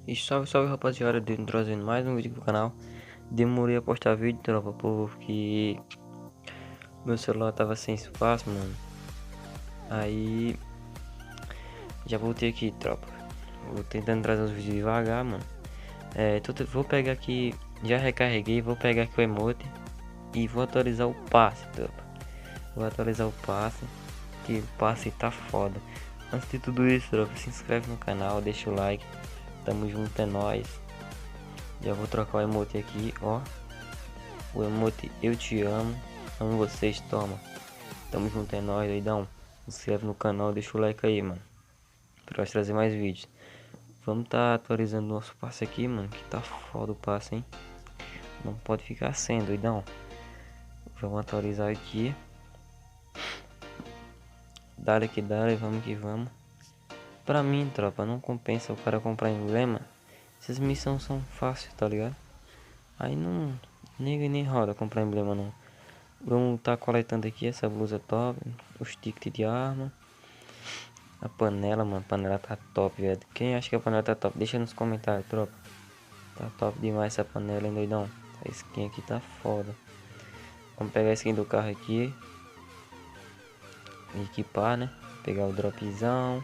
E salve rapaziada, trazendo mais um vídeo pro canal. Demorei a postar vídeo, tropa, porque meu celular tava sem espaço, mano. Aí já voltei aqui, tropa. Vou tentando trazer os vídeos devagar, mano. Vou pegar aqui, já recarreguei, vou pegar aqui o emote e vou atualizar o passe, tropa. Vou atualizar o passe, que o passe tá foda. Antes de tudo isso, tropa, se inscreve no canal, deixa o like. Tamo junto, é nóis. Já vou trocar o emote aqui, ó. O emote eu te amo, amo vocês, toma. Tamo junto, é nóis, doidão. Se inscreve no canal, deixa o like aí, mano, pra nós trazer mais vídeos. Vamos tá atualizando nosso passe aqui, mano, que tá foda o passe, hein. Não pode ficar sem, doidão. Vamos atualizar aqui. Dale que dale, vamos que vamos. Pra mim, tropa, não compensa o cara comprar emblema. Essas missões são fáceis, tá ligado? Aí não, nem roda comprar emblema não. Vamos tá coletando aqui essa blusa top, os tickets de arma, a panela, mano, a panela tá top, velho. Quem acha que a panela tá top, deixa nos comentários, tropa. Tá top demais essa panela, hein, doidão. A skin aqui tá foda. Vamos pegar a skin do carro aqui e equipar, né? Pegar o dropzão.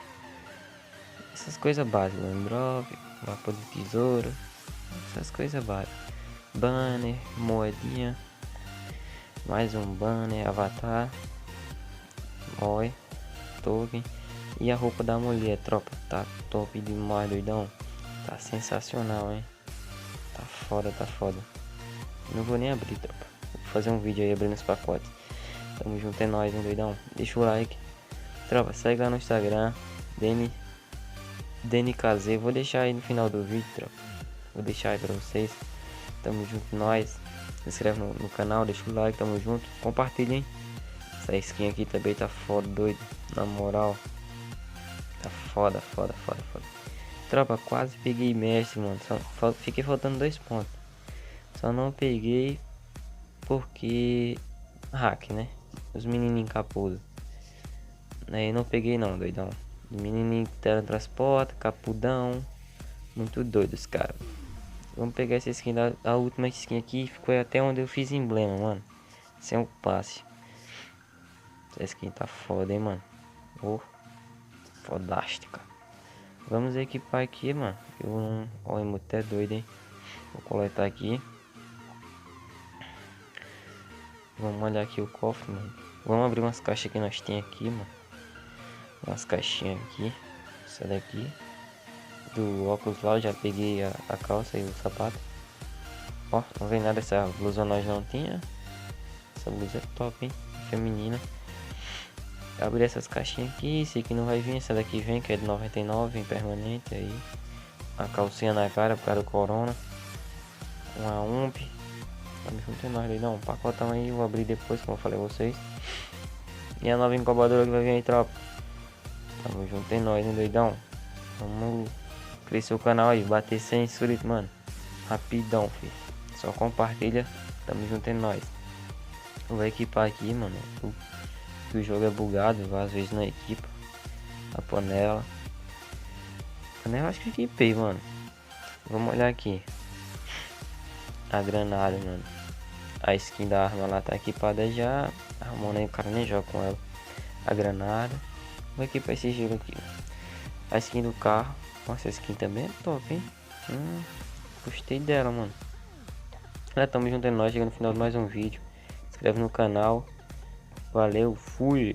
Essas coisas básicas, né? Drop, mapa de tesouro, essas coisas básicas. Banner, moedinha, mais um banner, avatar, oi, token e a roupa da mulher, tropa. Tá top demais, doidão. Tá sensacional, hein? Tá foda, tá foda. Não vou nem abrir, tropa. Vou fazer um vídeo aí abrindo os pacotes. Tamo junto, é nóis, hein, doidão. Deixa o like, tropa. Segue lá no Instagram, DNKZ. Vou deixar aí no final do vídeo, tropa. Vou deixar aí pra vocês. Tamo junto, nós. Se inscreve no canal, deixa o like, tamo junto. Compartilha, hein. Essa skin aqui também tá foda, doido. Na moral. Tá foda. Tropa, quase peguei mestre, mano. Fiquei faltando 2 pontos. Só não peguei porque hack, né? Os menininhos capuzes. Aí não peguei não, doidão. Os menininhos teletransporta, capudão. Muito doidos, cara. Vamos pegar essa skin a última skin aqui. Ficou até onde eu fiz emblema, mano. Sem o passe. Essa skin tá foda, hein, mano. Oh, fodástica. Vamos equipar aqui, mano. Ó, o emote é doido, hein. Vou coletar aqui. Vamos olhar aqui o cofre, mano. Vamos abrir umas caixas que nós tem aqui, mano. Umas caixinhas aqui. Essa daqui. Do óculos lá, eu já peguei a calça e o sapato. Ó, não vem nada, essa blusa nós não tinha. Essa blusa é top, hein, feminina. Abrir essas caixinhas aqui, esse aqui não vai vir, essa daqui vem, que é de 99, vem permanente aí. A calcinha na cara por causa do corona. Uma ump. Tamo junto, é nóis, doidão. Um pacotão aí, vou abrir depois, como eu falei a vocês. E a nova incubadora que vai vir aí, tropa. Tamo junto, é nóis, hein, doidão. Vamos crescer o canal aí, bater 100 inscritos, mano. Rapidão, filho. Só compartilha. Tamo junto, é nóis. Vou equipar aqui, mano. O jogo é bugado, às vezes não equipa. A panela. Acho que equipei, mano. Vamos olhar aqui. A granada, mano. A skin da arma lá tá equipada já. A mano aí o cara nem joga com ela. A granada. Vou equipar esse jogo aqui. A skin do carro. Nossa, essa skin também é top, hein? Gostei dela, mano. Tamo junto, é nóis. Chega no final de mais um vídeo. Se inscreve no canal. Valeu, fui.